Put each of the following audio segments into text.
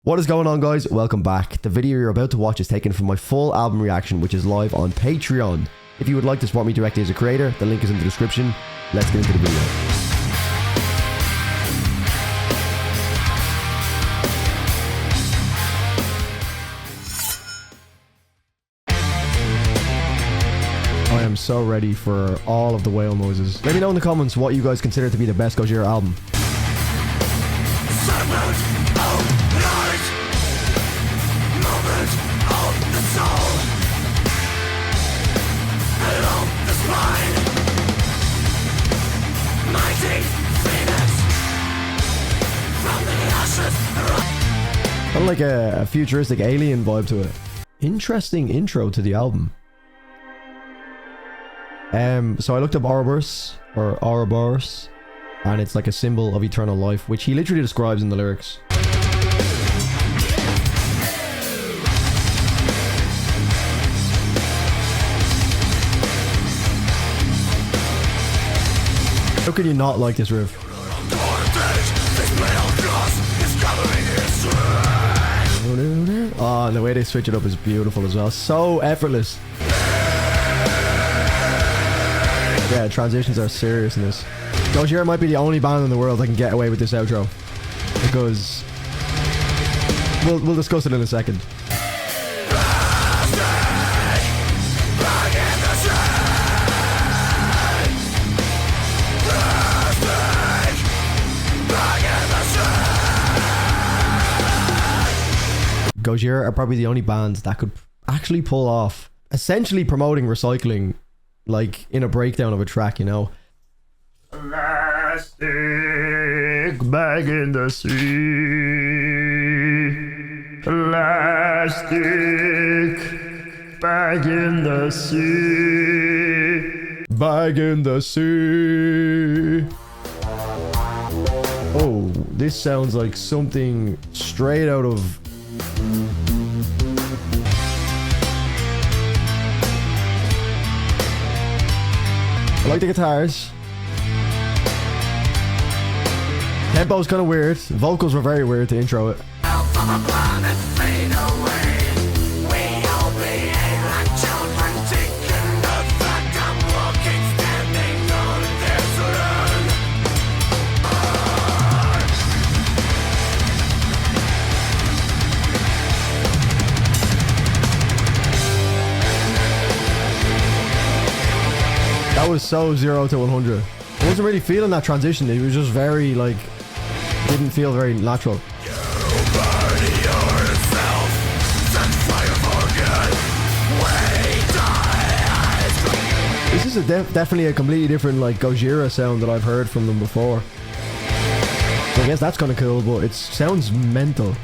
What is going on, guys? Welcome back. The video you're about to watch is taken from my full album reaction, which is live on Patreon. If you would like to support me directly as a creator, the link is in the description. Let's get into the video. I am so ready for all of the whale noises. Let me know in the comments what you guys consider to be the best Gojira album. Kind of like a futuristic alien vibe to it. Interesting intro to the album. So I looked up Ouroboros, or Ouroboros, and it's like a symbol of eternal life, which he literally describes in the lyrics. How can you not like this riff? Oh, and the way they switch it up is beautiful as well. So effortless. Yeah, transitions are serious in this. Gojira might be the only band in the world that can get away with this outro, because we'll discuss it in a second. Gojira are probably the only bands that could actually pull off essentially promoting recycling, like in a breakdown of a track, you know. Plastic bag in the sea. Plastic bag in the sea. Bag in the sea. Oh, this sounds like something straight out of... I like the guitars. Tempo's kind of weird. Vocals were very weird to intro it. That was so 0 to 100. I wasn't really feeling that transition. It was just very, like, didn't feel very natural. This is definitely a completely different, like, Gojira sound that I've heard from them before. So I guess that's kind of cool, but it sounds mental.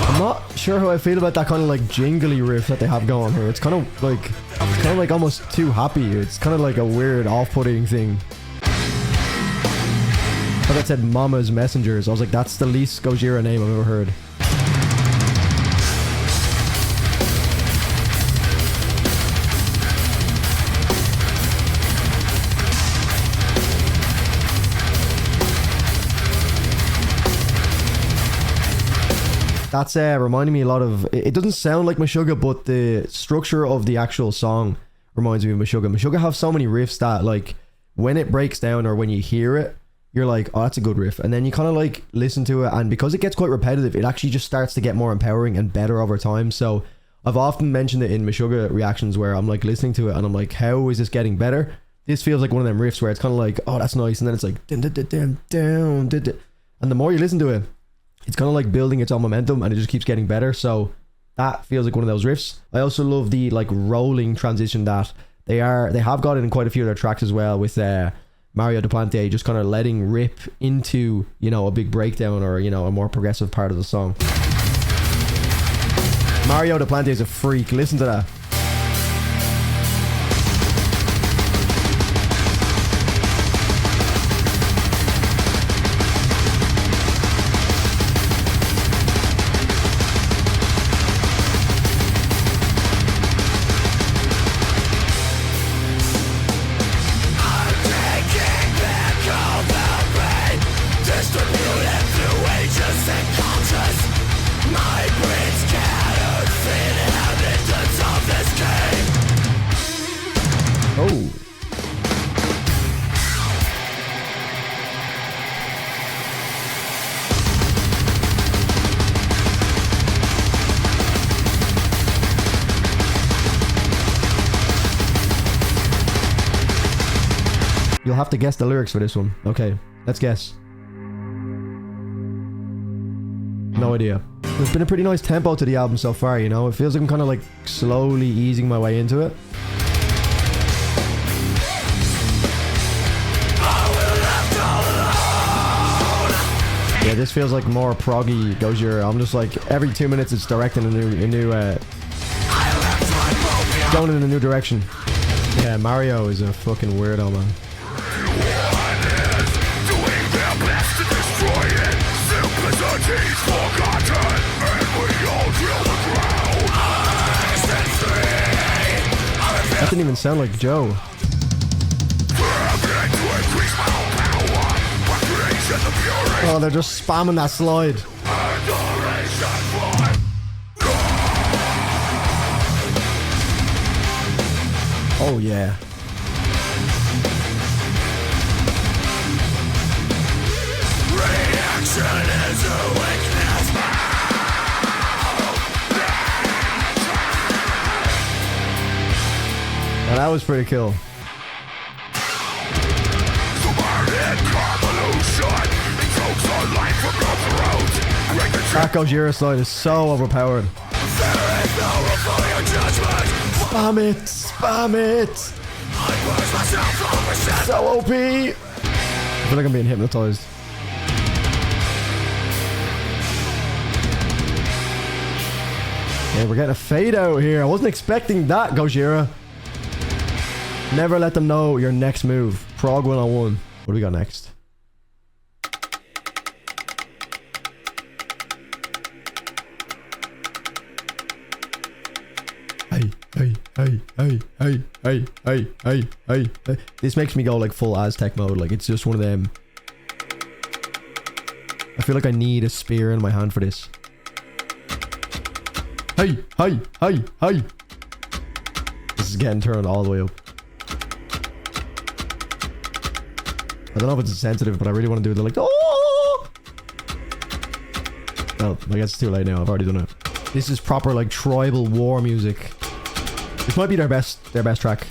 I'm not sure how I feel about that kind of like jingly riff that they have going here. It's kind of like almost too happy. It's kind of like a weird off-putting thing. I thought it said Mama's Messengers. I was like, that's the least Gojira name I've ever heard. That's reminding me a lot of... It doesn't sound like Meshuggah, but the structure of the actual song reminds me of Meshuggah. Meshuggah have so many riffs that, like, when it breaks down or when you hear it, you're like, oh, that's a good riff. And then you kind of, like, listen to it, and because it gets quite repetitive, it actually just starts to get more empowering and better over time. So I've often mentioned it in Meshuggah reactions where I'm, like, listening to it, and I'm like, how is this getting better? This feels like one of them riffs where it's kind of like, oh, that's nice, and then it's like... Dun, dun, dun, dun, dun, dun, dun. And the more you listen to it, it's kind of like building its own momentum, and it just keeps getting better. So that feels like one of those riffs. I also love the like rolling transition that they have got it in quite a few of their tracks as well, with Mario Duplante just kind of letting rip into, you know, a big breakdown or, you know, a more progressive part of the song. Mario Duplante is a freak. Listen to that. You'll have to guess the lyrics for this one. Okay, let's guess. No idea. There's been a pretty nice tempo to the album so far, you know? It feels like I'm kind of like slowly easing my way into it. Yeah, this feels like more proggy Gojira. I'm just like, every 2 minutes it's directing going in a new direction. Yeah, Mario is a fucking weirdo, man. That didn't even sound like Joe. Oh, they're just spamming that slide. Oh, yeah. Reaction is a weakness. Well, that was pretty cool. That Gojira slide is so overpowered. Spam it! Spam it! So OP! I feel like I'm being hypnotized. Okay, we're getting a fade out here. I wasn't expecting that, Gojira. Never let them know your next move. Prog 101. What do we got next? Hey. This makes me go like full Aztec mode. Like it's just one of them. I feel like I need a spear in my hand for this. Hey. This is getting turned all the way up. I don't know if it's sensitive, but I really want to do the like, oh! No, I guess it's too late now. I've already done it. This is proper like tribal war music. This might be their best track.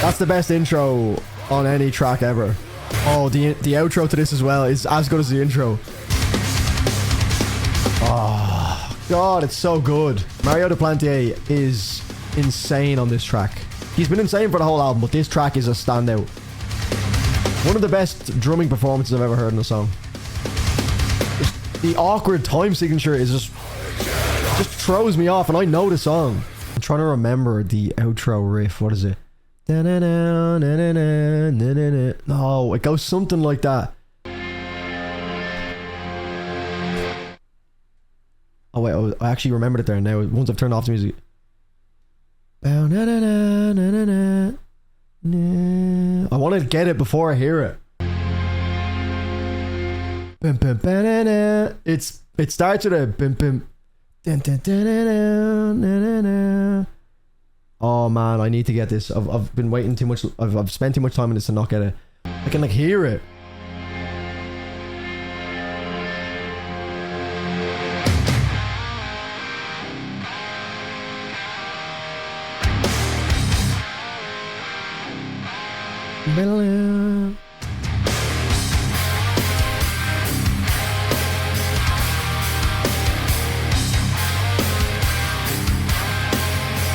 That's the best intro on any track ever. Oh, the outro to this as well is as good as the intro. Oh, God, it's so good. Mario Duplantier is insane on this track. He's been insane for the whole album, but this track is a standout. One of the best drumming performances I've ever heard in a song. The awkward time signature is just throws me off, and I know the song. I'm trying to remember the outro riff. What is it? No, it goes something like that. Oh wait, I actually remembered it there now. Once I've turned off the music. I want to get it before I hear it. It starts with a bim bim. Oh man, I need to get this. I've been waiting too much. I've spent too much time on this to not get it. I can like hear it.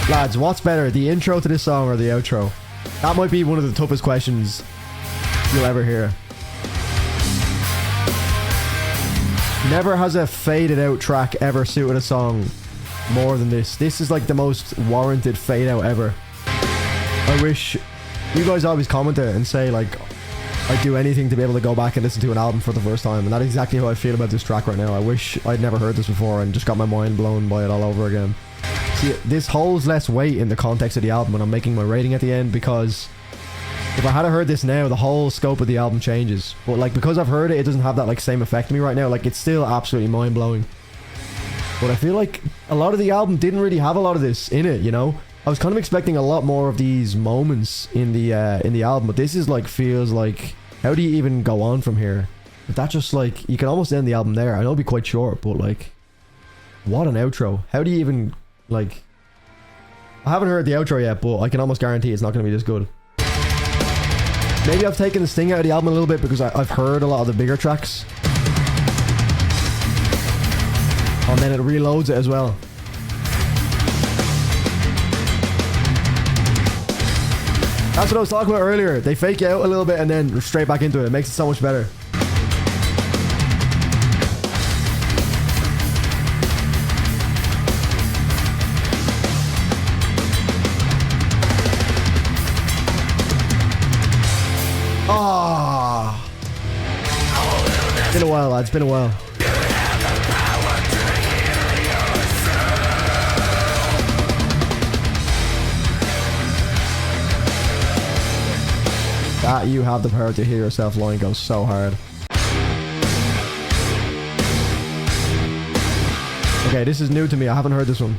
Lads, what's better, the intro to this song or the outro? That might be one of the toughest questions you'll ever hear. Never has a faded out track ever suited a song more than this. This is like the most warranted fade out ever. I wish you guys always comment it and say like I'd do anything to be able to go back and listen to an album for the first time, and that's exactly how I feel about this track right now. I wish I'd never heard this before and just got my mind blown by it all over again. See, this holds less weight in the context of the album when I'm making my rating at the end, because if I had heard this now, the whole scope of the album changes. But like, because I've heard it, it doesn't have that like same effect on me right now. Like, it's still absolutely mind blowing. But I feel like a lot of the album didn't really have a lot of this in it, you know? I was kind of expecting a lot more of these moments in the album, but this is like, feels like, how do you even go on from here? But that just like, you can almost end the album there. I know it'll be quite short, but like, what an outro. How do you even, like, I haven't heard the outro yet, but I can almost guarantee it's not going to be this good. Maybe I've taken the sting out of the album a little bit because I've heard a lot of the bigger tracks. And then it reloads it as well. That's what I was talking about earlier. They fake you out a little bit and then straight back into it. It makes it so much better. Ah, it's been a while, lads. It's been a while. That "you have the power to heal yourself" line goes so hard. Okay, this is new to me. I haven't heard this one.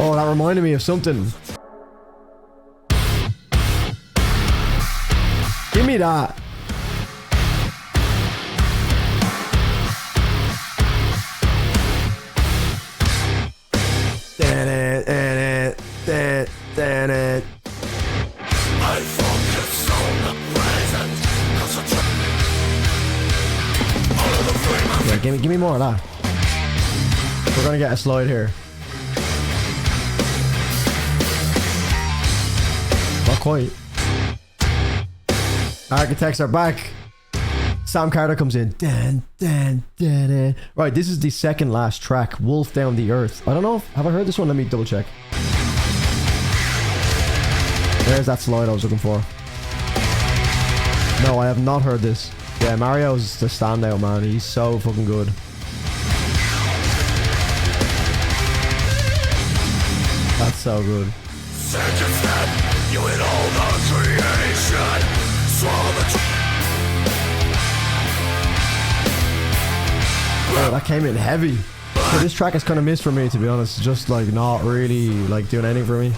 Oh, that reminded me of something. Give me that. Yeah, give me more of that. We're gonna get a slide here. Not quite. Architects are back. Sam Carter comes in. Dan, dan, dan, dan. Right, this is the second last track, Wolf Down the Earth. I don't know have I heard this one? Let me double check. There's that slide I was looking for. No, I have not heard this. Yeah, Mario's the standout, man. He's so fucking good. That's so good. Oh, that came in heavy. So this track is kind of missed for me, to be honest. Just like not really like doing anything for me.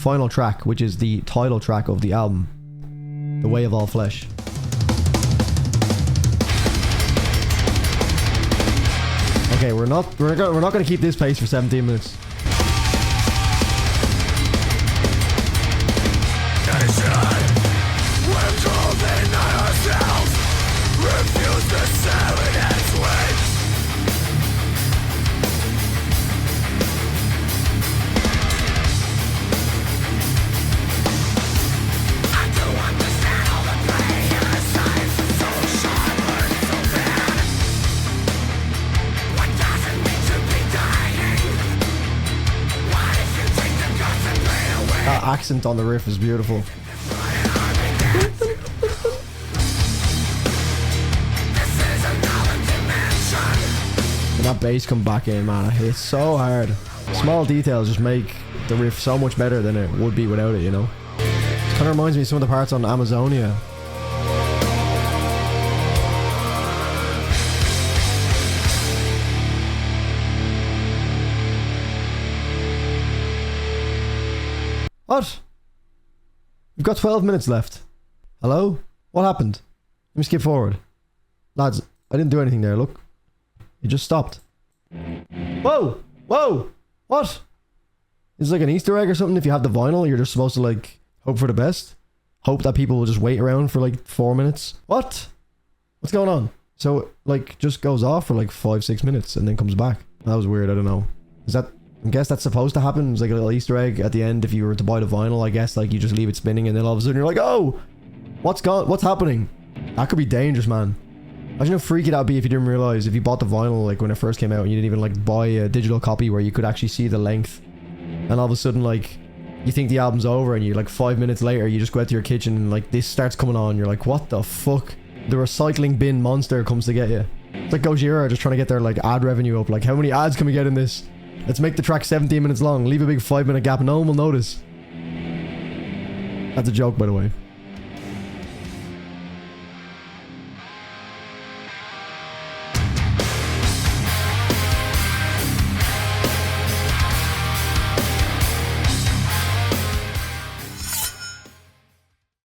Final track, which is the title track of the album, The Way of All Flesh. Okay, we're not gonna keep this pace for 17 minutes. Accent on the riff is beautiful. And that bass come back in, man. It hits so hard. Small details just make the riff so much better than it would be without it, you know? It kind of reminds me of some of the parts on Amazonia. What? We've got 12 minutes left. Hello? What happened? Let me skip forward. Lads, I didn't do anything there, look. It just stopped. Whoa! Whoa! What? Is it like an Easter egg or something? If you have the vinyl, you're just supposed to like hope for the best? Hope that people will just wait around for like 4 minutes? What? What's going on? So it like just goes off for like 5-6 minutes and then comes back. That was weird, I don't know. Is that I guess that's supposed to happen. It's like a little Easter egg at the end if you were to buy the vinyl. I guess like you just leave it spinning and then all of a sudden you're like, oh, what's happening? That could be dangerous, man. Imagine how freaky that'd be if you didn't realize, if you bought the vinyl like when it first came out and you didn't even like buy a digital copy where you could actually see the length, and all of a sudden like you think the album's over and you like 5 minutes later you just go out to your kitchen and like this starts coming on. You're like, what the fuck? The recycling bin monster comes to get you. It's like Gojira just trying to get their like ad revenue up. Like, how many ads can we get in this? Let's make the track 17 minutes long. Leave a big 5-minute gap. No one will notice. That's a joke, by the way.